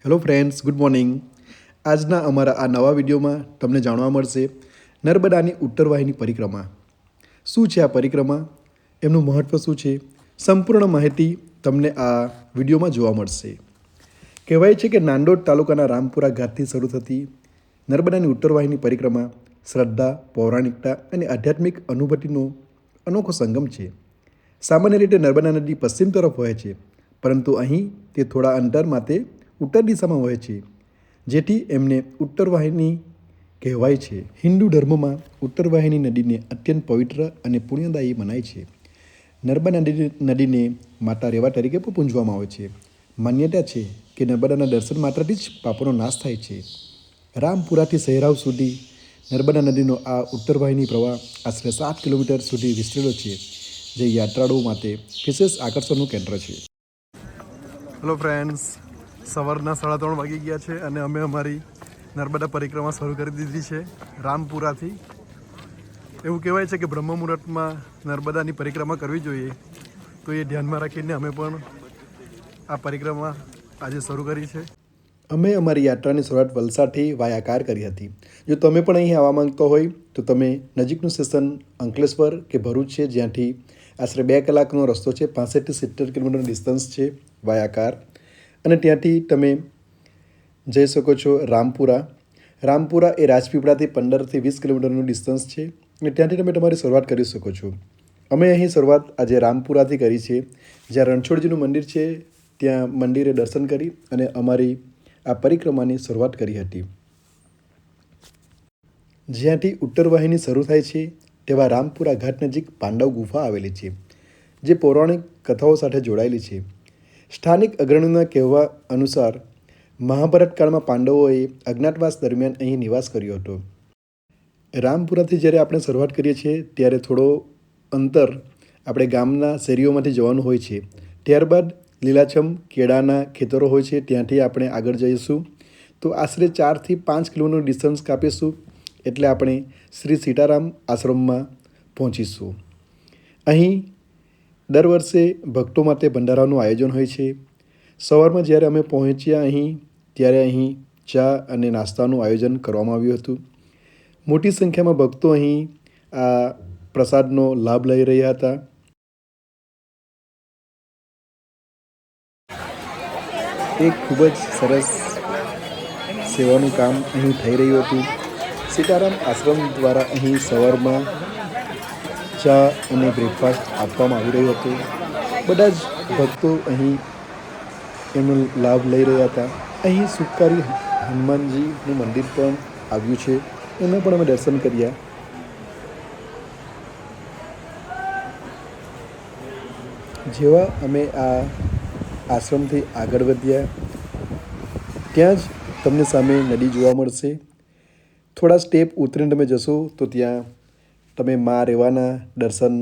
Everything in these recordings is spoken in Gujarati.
Hello friends, good morning. આજના અમારા આ નવા વિડીયોમાં તમને જાણવા મળશે નર્મદાની ઉત્તરવાહિની પરિક્રમા. શું છે આ પરિક્રમા, એમનું મહત્ત્વ શું છે, સંપૂર્ણ માહિતી તમને આ વિડીયોમાં જોવા મળશે. કહેવાય છે કે નાંદોદ તાલુકાના રામપુરા ઘાટથી શરૂ થતી નર્મદાની ઉત્તરવાહિની પરિક્રમા શ્રદ્ધા, પૌરાણિકતા અને આધ્યાત્મિક અનુભૂતિનો અનોખો સંગમ છે. સામાન્ય રીતે નર્મદા નદી પશ્ચિમ તરફ વહે છે, પરંતુ અહીં તે થોડા અંતર માટે ઉત્તર દિશામાં વહે છે, જેથી એમને ઉત્તરવાહિની કહેવાય છે. હિન્દુ ધર્મમાં ઉત્તરવાહિની નદીને અત્યંત પવિત્ર અને પુણ્યદાયી મનાય છે. નર્મદા નદીને માતા રેવા તરીકે પણ પૂજવામાં આવે છે. માન્યતા છે કે નર્મદાના દર્શન માત્રથી જ પાપોનો નાશ થાય છે. રામપુરાથી સહેરાવ સુધી નર્મદા નદીનો આ ઉત્તરવાહિની પ્રવાહ આશરે 7 કિલોમીટર સુધી વિસ્તરેલો છે, જે યાત્રાળુઓ માટે વિશેષ આકર્ષણનું કેન્દ્ર છે. હેલો ફ્રેન્ડ્સ, સવારના 3:30 વાગી ગયા છે અને અમે અમારી નર્મદા પરિક્રમા શરૂ કરી દીધી છે રામપુરાથી. એવું કહેવાય છે કે બ્રહ્મ મુહૂર્તમાં નર્મદાની પરિક્રમા કરવી જોઈએ, તો એ ધ્યાનમાં રાખીને અમે પણ આ પરિક્રમા આજે શરૂ કરી છે. અમે અમારી યાત્રાની શરૂઆત વલસાડથી વાયા કાર કરી હતી. જો તમે પણ અહીં આવવા માંગતો હોય તો તમે નજીકનું સ્ટેશન અંકલેશ્વર કે ભરૂચ છે, જ્યાંથી આશરે 2 કલાકનો રસ્તો છે. 65 થી 70 કિલોમીટરનો ડિસ્ટન્સ છે વાયા કાર, અને ત્યાંથી તમે જઈ શકો છો રામપુરા. રામપુરા એ રાજપીપળાથી 15 થી 20 કિલોમીટરનું ડિસ્ટન્સ છે, અને ત્યાંથી તમે તમારી શરૂઆત કરી શકો છો. અમે અહીં શરૂઆત આજે રામપુરાથી કરી છે, જ્યાં રણછોડજીનું મંદિર છે ત્યાં મંદિરે દર્શન કરી અને અમારી આ પરિક્રમાની શરૂઆત કરી હતી. જ્યાંથી ઉત્તરવાહિની શરૂ થાય છે તેવા રામપુરા ઘાટ નજીક પાંડવ ગુફા આવેલી છે, જે પૌરાણિક કથાઓ સાથે જોડાયેલી છે. સ્થાનિક અગ્રણીઓના કહેવા અનુસાર મહાભારત કાળમાં પાંડવોએ અજ્ઞાતવાસ દરમિયાન અહીં નિવાસ કર્યો હતો. રામપુરાથી જ્યારે આપણે શરૂઆત કરીએ છીએ ત્યારે થોડો અંતર આપણે ગામના શેરીઓમાંથી જવાનું હોય છે. ત્યારબાદ લીલાછમ કેળાના ખેતરો હોય છે, ત્યાંથી આપણે આગળ જઈશું તો આશરે 4 થી 5 કિલોમીટરનું ડિસ્ટન્સ કાપીશું એટલે આપણે શ્રી સીતારામ આશ્રમમાં પહોંચીશું. અહીં દર વર્ષે ભક્તો માટે ભંડારાનું આયોજન હોય છે. સવારમાં જ્યારે અમે પહોંચ્યા અહીં ત્યારે અહીં ચા અને નાસ્તાનું આયોજન કરવામાં આવ્યું હતું. મોટી સંખ્યામાં ભક્તો અહીં આ પ્રસાદનો લાભ લઈ રહ્યા હતા. એક ખૂબ જ સરસ સેવાનું કામ અહીં થઈ રહ્યું હતું. સીતારામ આશ્રમ દ્વારા અહીં સવારમાં ચા અને બ્રેકફાસ્ટ આપવામાં આવી રહ્યું હતું. બધા જ ભક્તો અહીં એનો લાભ લઈ રહ્યા હતા. અહીં સુખકારી હનુમાનજીનું મંદિર પણ આવ્યું છે, એના પણ અમે દર્શન કર્યા. જેવા અમે આ આશ્રમથી આગળ વધ્યા ત્યાં જ તમને સામે નદી જોવા મળશે. થોડા સ્ટેપ ઉતરીને તમે જશો તો ત્યાં તમે મા રેવાના દર્શન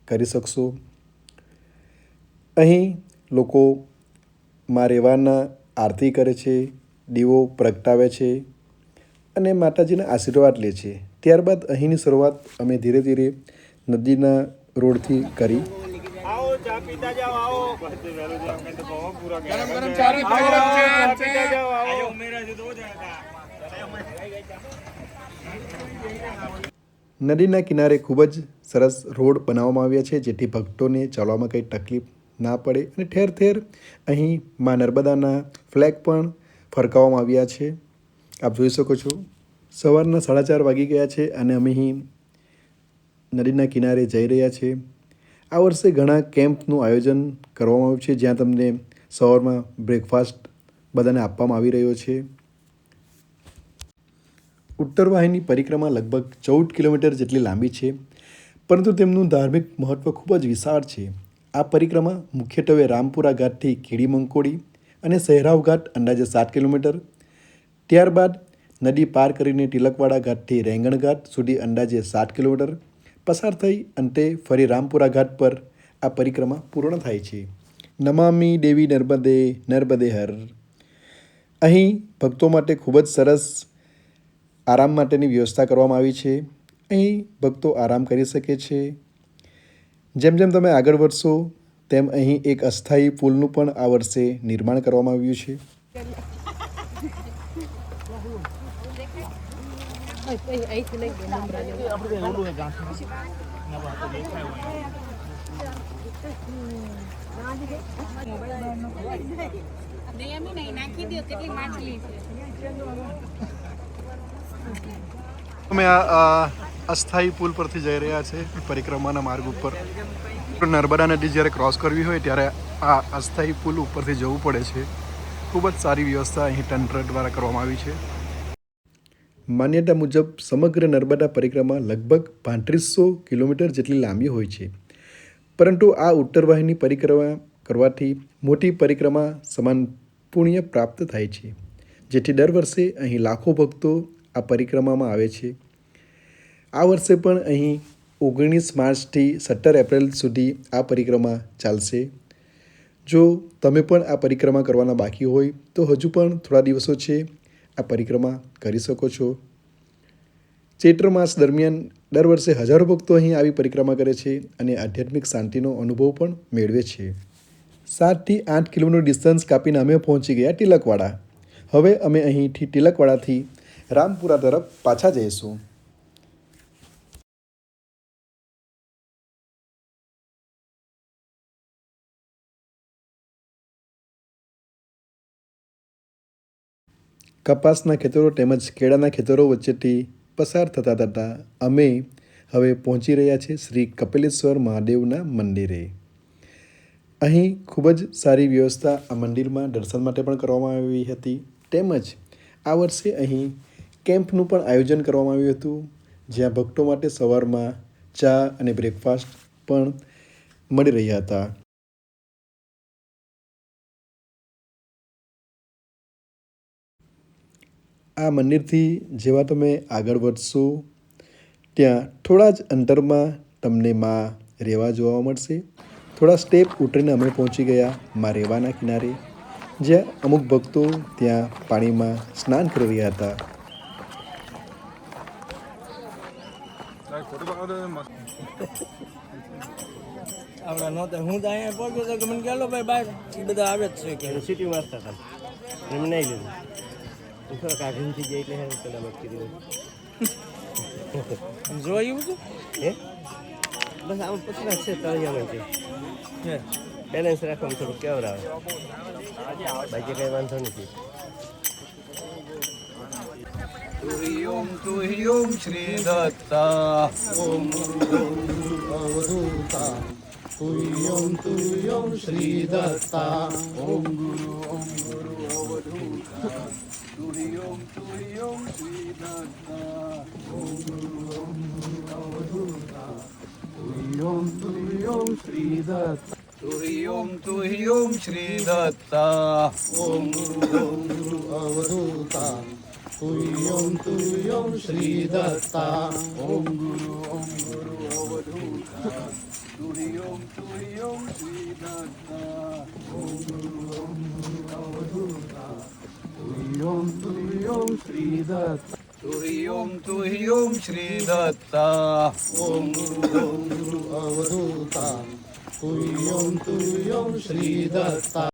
કરી શકશો. અહીં લોકો મા રેવાના આરતી કરે છે, દીવો પ્રગટાવે છે અને માતાજીના આશીર્વાદ લે છે. ત્યારબાદ અહીંની શરૂઆત અમે ધીરે ધીરે નદીના રોડથી કરી. નદીના કિનારે ખૂબ જ સરસ રોડ બનાવવામાં આવ્યા છે, જેથી ભક્તોને ચાલવામાં કંઈ તકલીફ ના પડે, અને ઠેર ઠેર અહીં મા નર્મદાના ફ્લેગ પણ ફરકાવવામાં આવ્યા છે. આપ જોઈ શકો છો. સવારના 4:30 વાગી ગયા છે અને અમે અહીં નદીના કિનારે જઈ રહ્યા છે. આ વર્ષે ઘણા કેમ્પનું આયોજન કરવામાં આવ્યું છે, જ્યાં તમને સવારમાં બ્રેકફાસ્ટ બધાને આપવામાં આવી રહ્યો છે. ઉત્તરવાહિની પરિક્રમા લગભગ 14 કિલોમીટર જેટલી લાંબી છે, પરંતુ તેમનું ધાર્મિક મહત્ત્વ ખૂબ જ વિશાળ છે. આ પરિક્રમા મુખ્યત્વે રામપુરા ઘાટથી કીડી-મંકોડી અને સહેરાવ ઘાટ અંદાજે 7 કિલોમીટર, ત્યારબાદ નદી પાર કરીને તિલકવાડા ઘાટથી રેંગણ ઘાટ સુધી અંદાજે 7 કિલોમીટર પસાર થઈ અંતે ફરી રામપુરા ઘાટ પર આ પરિક્રમા પૂર્ણ થાય છે. નમામિ દેવી નર્મદે નર્મદે હર. અહીં ભક્તો માટે ખૂબ જ સરસ આરામ માટેની વ્યવસ્થા કરવામાં આવી છે. અહીં ભક્તો આરામ કરી શકે છે. જેમ જેમ તમે આગળ વધશો તેમ અહીં એક અસ્થાયી પુલનું પણ આ વર્ષે નિર્માણ કરવામાં આવ્યું છે. અમે આ અસ્થાયી પુલ પરથી જઈ રહ્યા છે પરિક્રમાના માર્ગ ઉપર. નર્મદા નદી જ્યારે ક્રોસ કરવી હોય ત્યારે આ અસ્થાયી પુલ ઉપરથી જવું પડે છે. ખૂબ જ સારી વ્યવસ્થા અહીં તંત્ર દ્વારા કરવામાં આવી છે. માન્યતા મુજબ સમગ્ર નર્મદા પરિક્રમા લગભગ 3500 કિલોમીટર જેટલી લાંબી હોય છે. પરંતુ આ ઉત્તરવાહિની પરિક્રમા કરવાથી મોટી પરિક્રમા સમાન પુણ્ય પ્રાપ્ત થાય છે, જેથી દર વર્ષે અહીં લાખો ભક્તો આ પરિક્રમામાં આવે છે. આ વર્ષે પણ અહીં 19 માર્ચથી 17 એપ્રિલ સુધી આ પરિક્રમા ચાલશે. જો તમે પણ આ પરિક્રમા કરવાના બાકી હોય તો હજુ પણ થોડા દિવસો છે, આ પરિક્રમા કરી શકો છો. ચૈત્ર માસ દરમિયાન દર વર્ષે હજારો ભક્તો અહીં આવી પરિક્રમા કરે છે અને આધ્યાત્મિક શાંતિનો અનુભવ પણ મેળવે છે. 7 થી 8 કિલોમીટર ડિસ્ટન્સ કાપીને અમે પહોંચી ગયા તિલકવાડા. હવે અમે અહીંથી તિલકવાડાથી રામપુરા તરફ પાછા જઈશું. કપાસના ખેતરો તેમજ કેળાના ખેતરો વચ્ચેથી પસાર થતાં થતાં અમે હવે પહોંચી રહ્યા છીએ શ્રી કપિલેશ્વર મહાદેવના મંદિરે. અહીં ખૂબ જ સારી વ્યવસ્થા આ મંદિરમાં દર્શન માટે પણ કરવામાં આવી હતી. તેમજ આ વર્ષે અહીં કેમ્પનું પણ આયોજન કરવામાં આવ્યું હતું, જ્યાં ભક્તો માટે સવારમાં ચા અને બ્રેકફાસ્ટ પણ મળી રહ્યા હતા. આ મંદિરથી જેવા તમે આગળ વધશો ત્યાં થોડા જ અંતરમાં તમને માં રેવા જોવા મળશે. થોડા સ્ટેપ ઉતરીને અમે પહોંચી ગયા માં રેવાના કિનારે, જ્યાં અમુક ભક્તો ત્યાં પાણીમાં સ્નાન કરી રહ્યા હતા. આપણા નહોતા હું તો અહીંયા પહોંચ્યો તો કે મને ચાલો ભાઈ બહાર એ બધા આવે જ છે કે સિટી વાંચતા હતા એમ નહીં લીધું કાઢીથી જાય એટલે પેલા મત કીધું જોયું હતું હે બસ આમ પછીના છે તળિયામાં છે બેલેન્સ રાખવાનું થોડું કેવર આવે બાકી કંઈ વાંધો નથી. તુહી ઓમ શ્રી દત્તા ઓમ અવધૂતા તુહી ઓમ શ્રી દત્તા ઓમ ગુરુ અવધૂતા તુહી ઓમ શ્રી દત્તા ઓમ ગુરુ અવધૂતા તુહી ઓમ શ્રી દત્તા તુહી ઓમ શ્રી દત્તા ઓમ ગુરુ અવધૂતા તુહી ઓમ શ્રી દત્તા ઓમ ગુરુ અવધૂતા તુહી ઓમ શ્રી દત્તા ઓમ ગુરુ અવધૂતા તુહી ઓમ શ્રી દત્તા તુહી ઓમ શ્રી દત્તા ઓમ ગુરુ અવધૂતા તુહી ઓમ શ્રી દત્તા.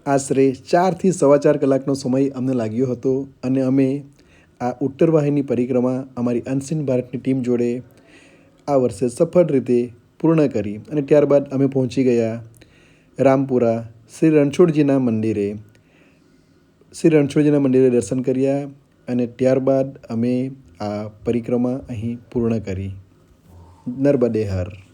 આશરે 4 થી 4.25 કલાકનો સમય અમને લાગ્યો હતો અને અમે આ ઉત્તરવાહિની પરિક્રમા અમારી અનસીન ભારતની ટીમ જોડે આ વર્ષે સફળ રીતે પૂર્ણ કરી અને ત્યારબાદ અમે પહોંચી ગયા રામપુરા શ્રી રણછોડજીના મંદિરે. શ્રી રણછોડજીના મંદિરે દર્શન કર્યા અને ત્યારબાદ અમે આ પરિક્રમા અહીં પૂર્ણ કરી. નર્મદે હર.